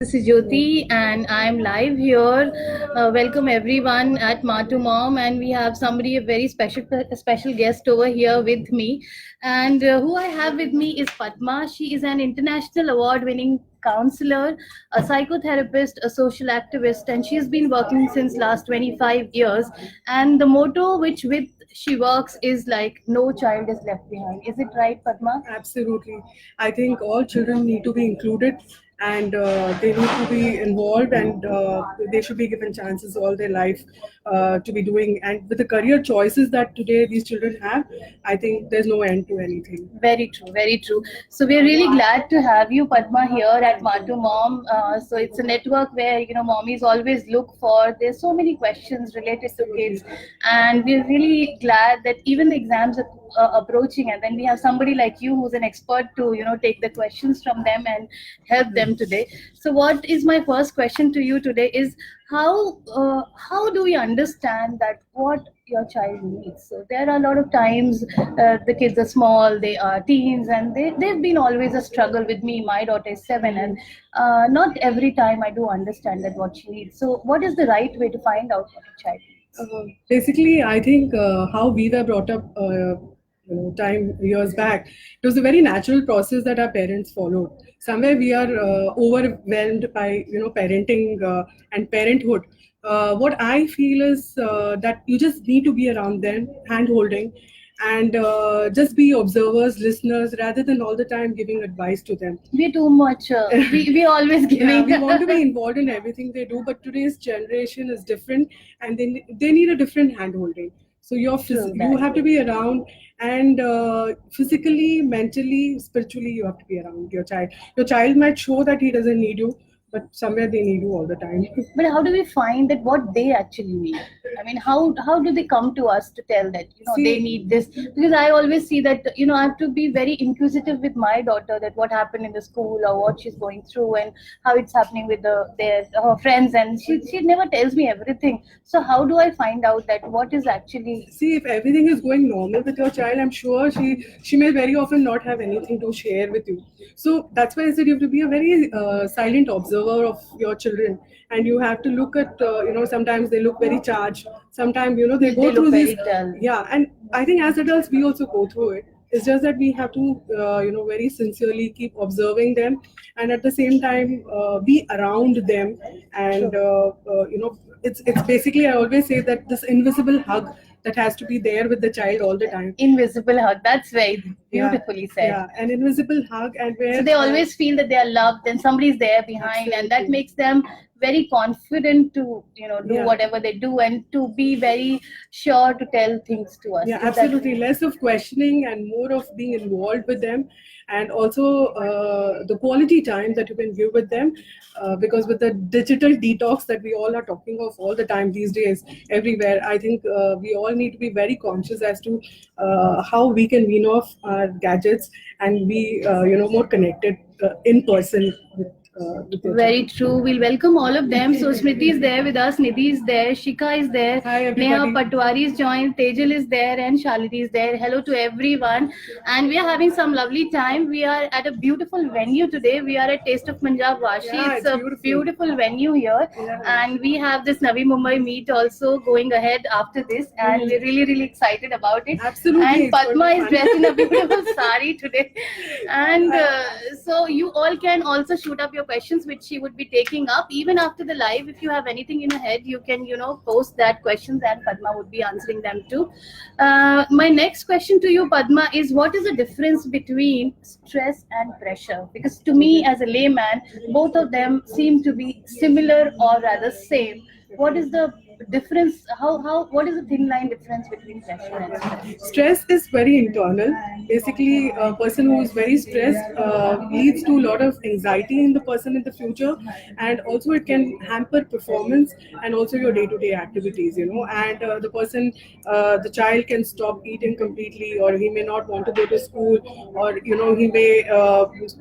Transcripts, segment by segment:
This is Jyoti, and I'm live here. Welcome everyone at Matu Mom, and we have somebody a very special guest over here with me. And who I have with me is Padma. She is an international award-winning counselor, a psychotherapist, a social activist, and she's been working since last 25 years. And the motto with she works is like no child is left behind. Is it right, Padma? Absolutely. I think all children need to be included and they need to be involved and they should be given chances all their life to be doing. And with the career choices that today these children have, I think there's no end to anything. Very true, very true. So we're really glad to have you, Padma, here at Matu Mom. So it's a network where mommies always look for. There's so many questions related to kids, and we're really glad that even the exams are approaching, and then we have somebody like you who's an expert to take the questions from them and help them today. So what is my first question to you today is how do we understand that what your child needs? So there are a lot of times the kids are small, they are teens, and they've been always a struggle with me. My daughter is 7, and not every time I do understand that what she needs. So what is the right way to find out what a child needs? Basically, I think how we were brought up time years back, it was a very natural process that our parents followed. Somewhere we are overwhelmed by parenting and parenthood. What I feel is that you just need to be around them, hand holding, and just be observers, listeners, rather than all the time giving advice to them. We're too much. We always Yeah, giving. we want to be involved in everything they do, but today's generation is different, and they need a different hand holding. So you have to be around, and physically, mentally, spiritually, you have to be around your child. Your child might show that he doesn't need you, but somewhere they need you all the time. But how do we find that what they actually need? I mean, how do they come to us to tell that they See, need this? Because I always see that I have to be very inquisitive with my daughter that what happened in the school or what she's going through and how it's happening with her friends, and she never tells me everything. So how do I find out that what is actually? See, if everything is going normal with your child, I'm sure she may very often not have anything to share with you. So that's why I said you have to be a very silent observer of your children, and you have to look at sometimes they look very charged, sometimes they go They look through very this. dull. Yeah, and I think as adults we also go through it. It's just that we have to very sincerely keep observing them, and at the same time be around them, and it's basically, I always say that this invisible hug that has to be there with the child all the time. Invisible hug. That's very Yeah, beautifully said. yeah, an invisible hug, and where So they always feel that they are loved and somebody's there behind, and that Absolutely. makes them very confident to do Yeah. whatever they do and to be very sure to tell things to us. Yeah, Is that- absolutely. Less of questioning and more of being involved with them, and also the quality time that you can give with them. Because with the digital detox that we all are talking of all the time these days, everywhere, I think we all need to be very conscious as to how we can wean off our gadgets and be, more connected in person with your Very child. true. We'll welcome all of them. So Smriti is there with us, Nidhi is there, Shika is there, Hi, Neha everybody. Patwari is joined, Tejal is there, and Shalini is there. Hello to everyone. And we are having some lovely time. We are at a beautiful venue today. We are at Taste of Punjab Vashi. Yeah, It's it's a beautiful. venue here. Yeah. And we have this Navi Mumbai meet also going ahead after this. And we're really, really excited about it. Absolutely, And it's going to Padma be is fun. dressed in a beautiful sari today. And so you all can also shoot up your questions, which she would be taking up even after the live. If you have anything in your head, you can post that questions, and Padma would be answering them too. My next question to you, Padma, is what is the difference between stress and pressure? Because to me, as a layman, both of them seem to be similar or rather same. What is the difference? How what is the thin line difference between pressure and stress? Stress is very internal. Basically, a person who is very stressed leads to a lot of anxiety in the person in the future, and also it can hamper performance and also your day-to-day activities. And the child can stop eating completely, or he may not want to go to school, or he may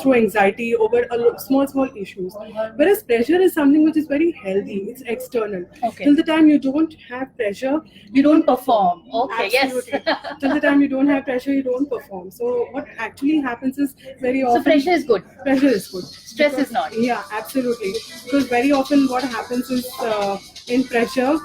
throw anxiety over small issues. Whereas pressure is something which is very healthy. It's external. Okay. Till the time time you don't have pressure, You don't perform. Okay, Absolutely. yes. Till the time you don't have pressure, you don't perform. So what actually happens is very often So pressure is good. pressure is good. Stress is not. Yeah, absolutely. Because very often what happens is in pressure,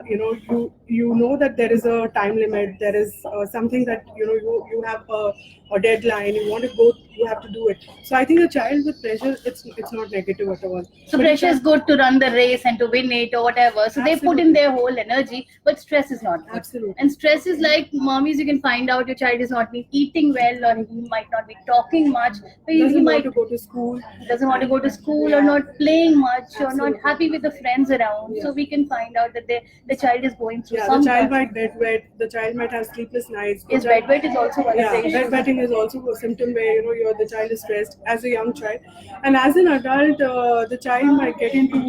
you know that there is a time limit. There is something that you have a deadline. You want to go. You have to do it. So I think a child with pressure, it's not negative at all. So But pressure is good to run the race and to win it or whatever. So they put in Absolutely. their whole energy, but stress is not good. Absolutely. And stress is like mommies, you can find out your child is not eating well, or he might not be talking much, or he doesn't might want to go to school. doesn't want to go to school, or not playing much, or not Absolutely. happy with the friends around. So we can find out that the child is going through Yeah, some the child might bedwet. The child might have sleepless nights. Is bedwet is also one of the issues. Bedwetting is also a symptom where the child is stressed as a young child, and as an adult, the child might get into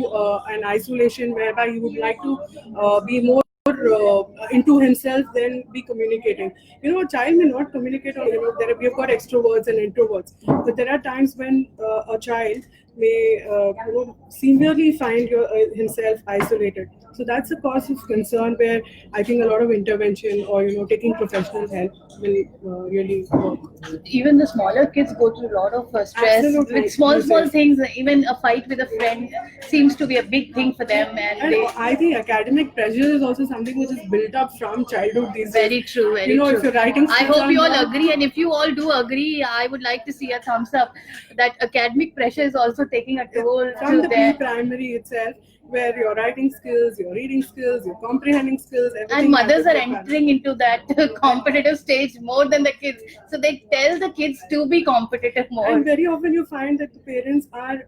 an isolation whereby he would like to be more into himself than be communicating. A child may not communicate, or we've got extroverts and introverts, but there are times when a child may severely find himself isolated. So that's a cause of concern where I think a lot of intervention or taking professional help will really work. Even the smaller kids go through a lot of stress Absolutely. with small Yes. things. Even a fight with a friend seems to be a big thing for them, and And they I think academic pressure is also something which is built up from childhood these days. very true, very If true. you're writing I skills hope are you all not- agree, and if you all do agree, I would like to see a thumbs up that academic pressure is also taking a toll from to the their pre-primary itself, where your writing skills, your reading skills, your comprehending skills, everything. and mothers has are to be entering into that competitive stage more than the kids, so they tell the kids to be competitive more. And very often you find that the parents are,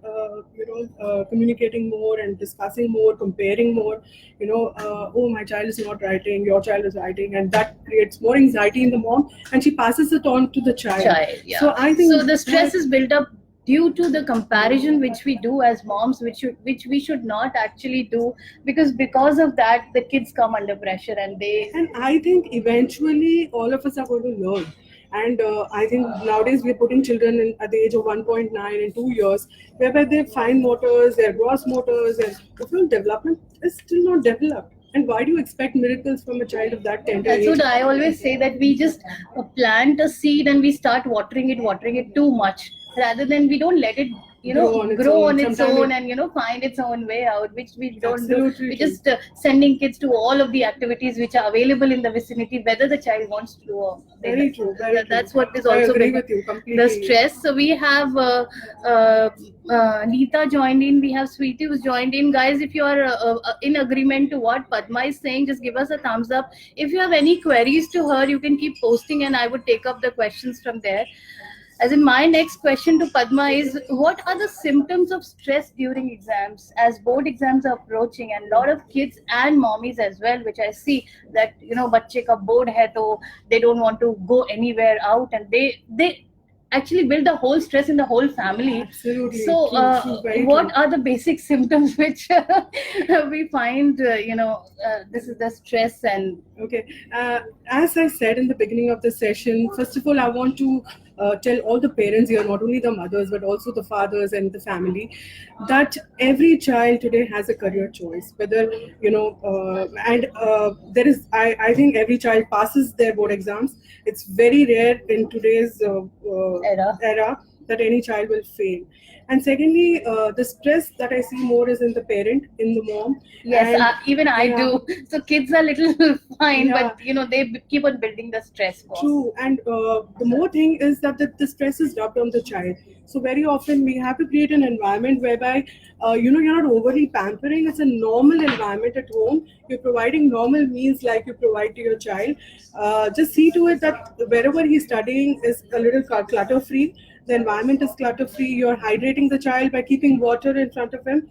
communicating more and discussing more, comparing more. Oh, my child is not writing, your child is writing, and that creates more anxiety in the mom, and she passes it on to the child. Yeah. So I think so the stress is built up due to the comparison which we do as moms, which we should not actually do, because of that the kids come under pressure, and they And I think eventually all of us are going to learn. And I think nowadays we're putting children at the age of 1.9 and 2 years, whereby their fine motors, their gross motors, their overall development is still not developed. And why do you expect miracles from a child of that tender That's age? what I always say, that we just plant a seed and we start watering it too much, rather than we don't let it grow on its Sometimes own and find its own way out, which we don't do. Absolutely We're true. just sending kids to all of the activities which are available in the vicinity, whether the child wants to do or they Very don't. true, very true. That's what is I also agree big- with you completely. the stress. So we have Neeta joined in, we have Sweetie who's joined in. Guys, if you are in agreement to what Padma is saying, just give us a thumbs up. If you have any queries to her, you can keep posting and I would take up the questions from there. As in, my next question to Padma is, what are the symptoms of stress during exams, as board exams are approaching, and a lot of kids and mommies as well, which I see that बच्चे का board है तो they don't want to go anywhere out, and they actually build the whole stress in the whole family. Absolutely. So True, very what true. are the basic symptoms which we find this is the stress? And Okay. As I said in the beginning of the session, first of all, I want to tell all the parents here, not only the mothers, but also the fathers and the family, that every child today has a career choice. Whether, there is, I think every child passes their board exams. It's very rare in today's era that any child will fail. And secondly, the stress that I see more is in the parent, in the mom. yes, And- even I yeah. do. So kids are little fine, Yeah. but they keep on building the stress. For. True, and the more thing is that the stress is dumped on the child. So very often we have to create an environment whereby you're not overly pampering. It's a normal environment at home. You're providing normal meals like you provide to your child. Just see to it that wherever he's studying is a little clutter free. The environment is clutter free. You're hydrating the child by keeping water in front of him.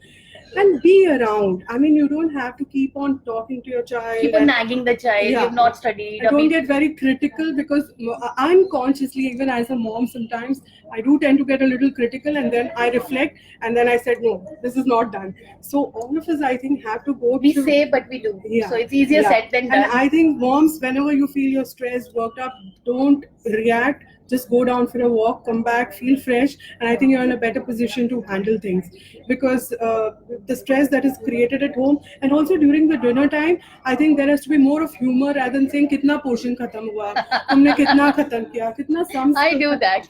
And be around. I mean, you don't have to keep on talking to your child. Keep on and- nagging the child. Yeah. You've not studied. I don't get very critical because unconsciously, even as a mom, sometimes I do tend to get a little critical, and then I reflect, and then I said, no, this is not done. So all of us, I think, have to go we through. say, but we do. Yeah. So it's easier Yeah. said than done. And I think moms, whenever you feel you're stressed, worked up, don't react. just go down for a walk, come back, feel fresh, and I think you're in a better position to handle things. Because the stress that is created at home, and also during the dinner time, I think there has to be more of humor rather than saying kitna portion khatam hua, tumne kitna khatam kiya, kitna sums. I do that.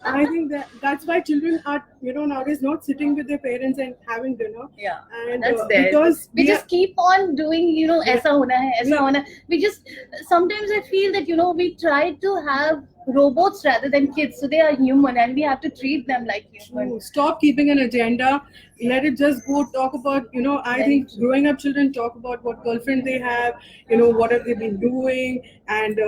I think that's why children are, nowadays not sitting with their parents and having dinner. Yeah, And that's there. because We just keep on doing, aisa hona hai, aisa Yeah. hona. We just, sometimes I feel that, we try to have robots rather than kids. So they are human and we have to treat them like human. Stop keeping an agenda. Let it just go talk about, I Very think true. growing up children talk about what girlfriend they have, what have they been doing, and,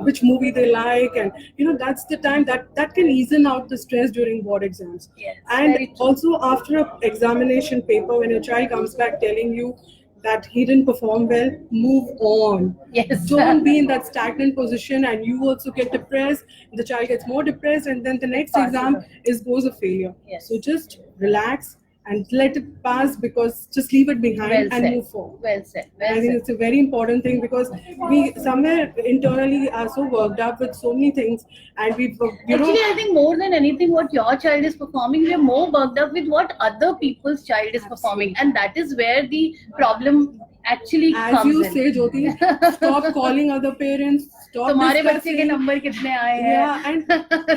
which movie they like. And, that's the time that can easen out the stress during board exams. Yes, And very true. also after a examination paper, when your child comes back telling you that he didn't perform well, move on. Yes. Don't be in that stagnant position and you also get depressed. The child gets more depressed, and then the next passes exam on. goes a failure. Yes. So just relax and let it pass, because just leave it behind Well and said. move forward. Well said. I Well think said. it's a very important thing, because we somewhere internally are so worked up with so many things, and we've, Actually, I think more than anything, what your child is performing, we are more worked up with what other people's child is performing, and that is where the problem actually as comes you in. say, Jyoti, stop calling other parents, stop तुम्हारे बच्चे के discussing. Number कितने आए हैं? Yeah, and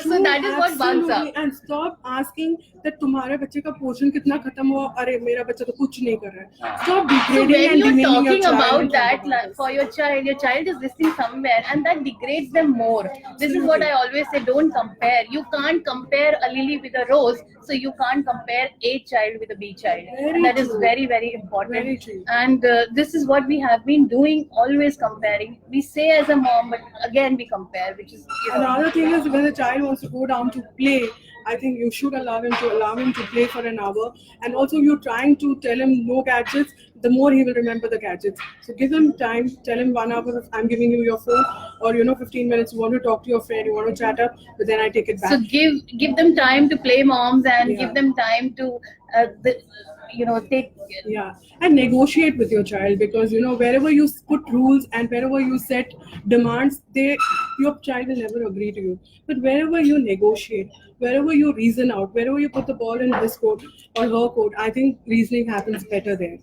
So that is what bugs absolutely. up. And stop asking that तुम्हारे बच्चे का portion कितना खत्म हुआ, अरे मेरा बच्चा तो कुछ नहीं कर रहा है. Stop So degrading when and you're demeaning your talking child about in front that of others. for your child is listening somewhere, and that degrades them more. This is what I always say: don't compare. You can't compare a lily with a rose, so you can't compare A child with a B child. Very That is true. very, very important. Very true. And this is what we have been doing, always comparing. We say as a mom, but again we compare, which is Another thing is, when a child wants to go down to play, I think you should allow him to play for an hour. And also, you're trying to tell him no gadgets. The more he will remember the gadgets. So give him time. Tell him 1 hour. I'm giving you your phone, or 15 minutes. You want to talk to your friend. You want to chat up, but then I take it back. So give them time to play, moms, and Yeah. give them time to take. Yeah, and negotiate with your child, because wherever you put rules and wherever you set demands, your child will never agree to you. But wherever you negotiate, wherever you reason out, wherever you put the ball in his court or her court, I think reasoning happens better there.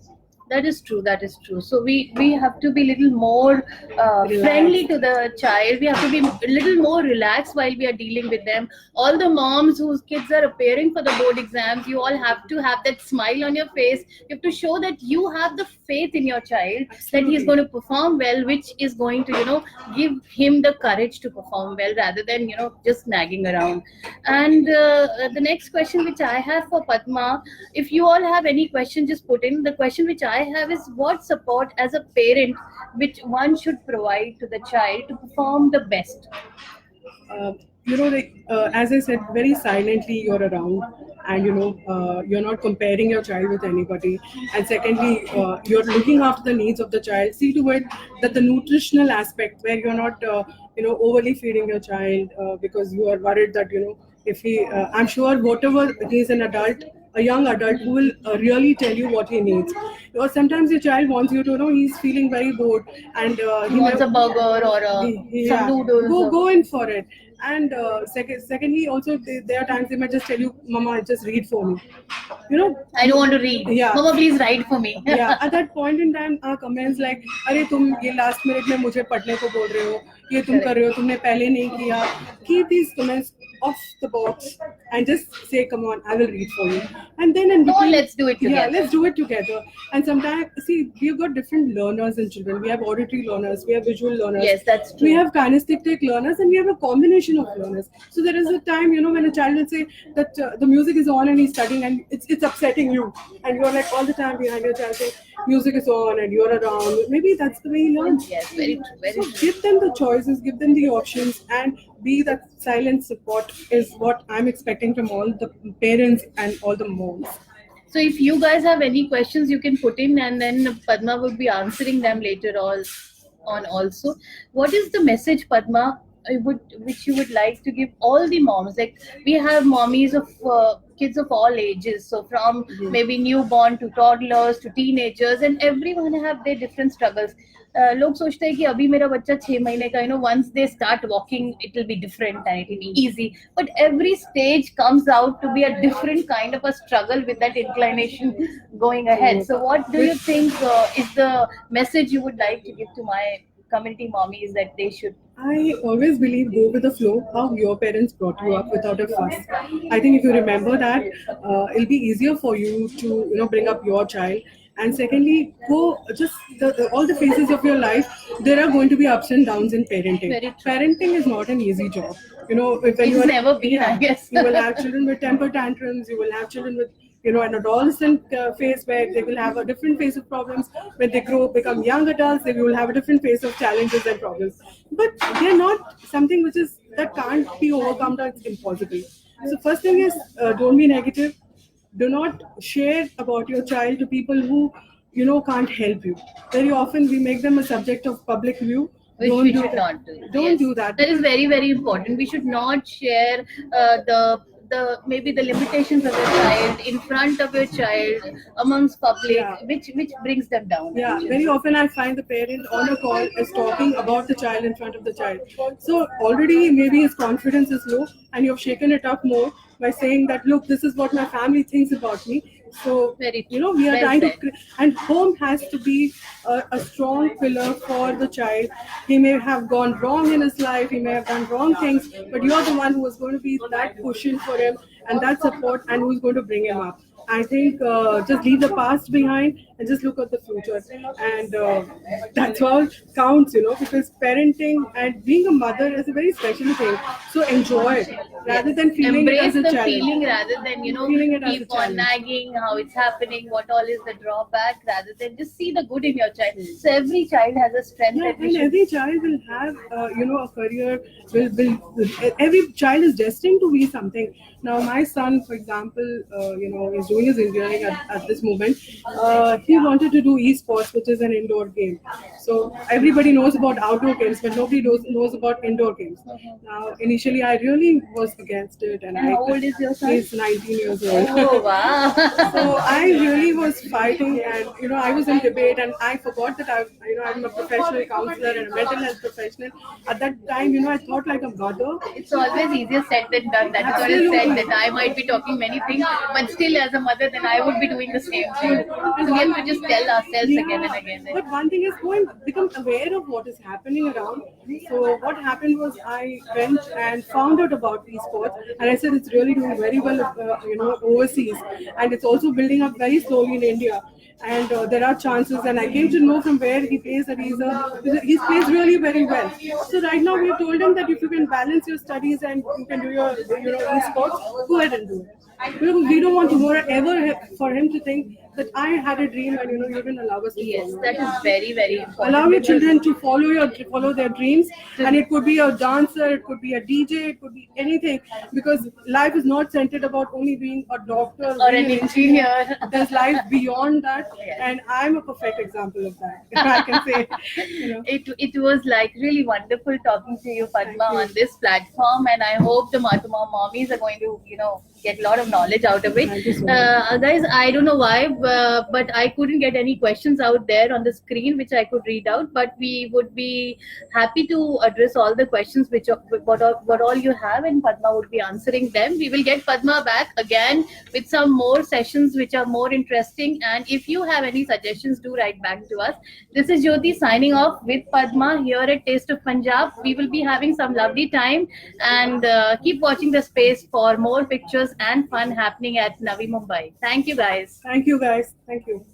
That is true. That is true. So we have to be little more friendly to the child. We have to be a little more relaxed while we are dealing with them. All the moms whose kids are appearing for the board exams, you all have to have that smile on your face. You have to show that you have the faith in your child that he is going to perform well, which is going to give him the courage to perform well rather than just nagging around. And the next question which I have for Padma, if you all have any question, just put in. The question which I have is, what support as a parent which one should provide to the child to perform the best? As I said, very silently you're around, and you're not comparing your child with anybody. And secondly, you're looking after the needs of the child. See to it that the nutritional aspect, where you're not overly feeding your child, because you are worried that if he I'm sure whatever he's an adult, a young adult who will really tell you what he needs. Or sometimes your child wants you to know he's feeling very bored, and He wants a burger or some noodles. Go in for it. And secondly, also there are times they might just tell you, "Mama, just read for me." I don't want to read. Yeah. Mama, please write for me. Yeah, at that point in time, our comments like, "अरे तुम ये last minute में मुझे पढ़ने को बोल रहे हो, ये तुम कर रहे हो, तुमने पहले नहीं किया." Keep these comments off the box and just say, "Come on, I will read for you." And then in No, between, let's do it together. Yeah, let's do it together. And sometimes, see, we've got different learners in children. We have auditory learners, we have visual learners. Yes, that's true. We have kinesthetic learners, and we have a combination of learners. So there is a time, when a child will say that the music is on and he's studying, and it's upsetting you, and you're like all the time behind your child saying music is on and you're around. Maybe that's the way he learns. Yes, very true. Very So true. give them the choices, give them the options, and be that silent support is what I'm expecting from all the parents and all the moms. So if you guys have any questions, you can put in, and then Padma will be answering them later on also. What is the message, Padma, which you would like to give all the moms? Like, we have mommies of kids of all ages, so from maybe newborn to toddlers to teenagers, and everyone have their different struggles. लोग सोचते हैं कि अभी मेरा बच्चा 6 महीने का, once they start walking it will be different and it will be easy, but every stage comes out to be a different kind of a struggle with that inclination going ahead. So what do you think is the message you would like to give to my community mommies that they should? I always believe go with the flow, how your parents brought you up without a fuss. I think if you remember that, it'll be easier for you to bring up your child. And secondly, go just all the phases of your life. There are going to be ups and downs in parenting. Very true. Parenting is not an easy job. When It's you are, never been, I guess. you will have children with temper tantrums. You will have children with an adolescent phase where they will have a different phase of problems. When they grow, become young adults, they will have a different phase of challenges and problems. But they're not something that can't be overcome. That's impossible. So first thing is, don't be negative. Do not share about your child to people who can't help you. Very often we make them a subject of public view. Which Don't we do should that. not do. Don't Yes. do that. That is very, very important. We should not share the maybe the limitations of your child in front of your child amongst public, Yeah. which brings them down. Yeah, very often I find the parent on a call is talking about the child in front of the child. So already maybe his confidence is low, and you've shaken it up more by saying that, look, this is what my family thinks about me. So Very true. we are Well trying said. and home has to be a strong pillar for the child. He may have gone wrong in his life, he may have done wrong things, but you're the one who is going to be that cushion for him and that support, and who's going to bring him up. I think just leave the past behind and just look at the future, and that's all counts, because parenting and being a mother is a very special thing. So enjoy it rather than feeling it Embrace as a the challenge. feeling rather than Feeling it as a keep on challenge. nagging how it's happening, what all is the drawback, rather than just see the good in your child. So every child has a strength Yeah, that we and should. every child will have, a career. Every child is destined to be something. Now, my son, for example, is doing his engineering at this moment. He wanted to do esports, which is an indoor game. So everybody knows about outdoor games, but nobody knows about indoor games. Now, initially, I really was against it, and And how old is your son? He's 19 years old. Oh wow! So I really was fighting, and I was in debate, and I forgot that I'm a professional counselor and a mental health professional. At that time, I thought like a mother. It's always easier said than done. That is what is said, that I might be talking many things, but still as a mother, then I would be doing the same thing. So we have to just tell ourselves again and again. But one thing is go and become aware of what is happening around. So what happened was I went and found out about esports, and I said it's really doing very well, overseas, and it's also building up very slowly in India. And there are chances, and I came to know from where he plays that he plays really very well. So right now we have told him that if you can balance your studies and you can do your esports, go ahead and do it. Because we don't want tomorrow ever for him to think that I had a dream and you didn't allow us to Yes, follow. that is very, very important. Allow your because- children to follow their dreams, and it could be a dancer, it could be a DJ, it could be anything, because life is not centered about only being a doctor or being an engineer. There's life beyond that, and I'm a perfect example of that. If I can say, It was like really wonderful talking to you, Padma, on this platform, and I hope the Matuma mommies are going to get a lot of knowledge out of it. Thank you so much. Guys, I don't know why, but I couldn't get any questions out there on the screen which I could read out, but we would be happy to address all the questions what all you have, and Padma would be answering them. We will get Padma back again with some more sessions which are more interesting, and if you have any suggestions, do write back to us. This is Jyoti signing off with Padma here at Taste of Punjab. We will be having some lovely time, and keep watching the space for more pictures and fun happening at Navi Mumbai. Thank you guys. Thank you guys. Thank you.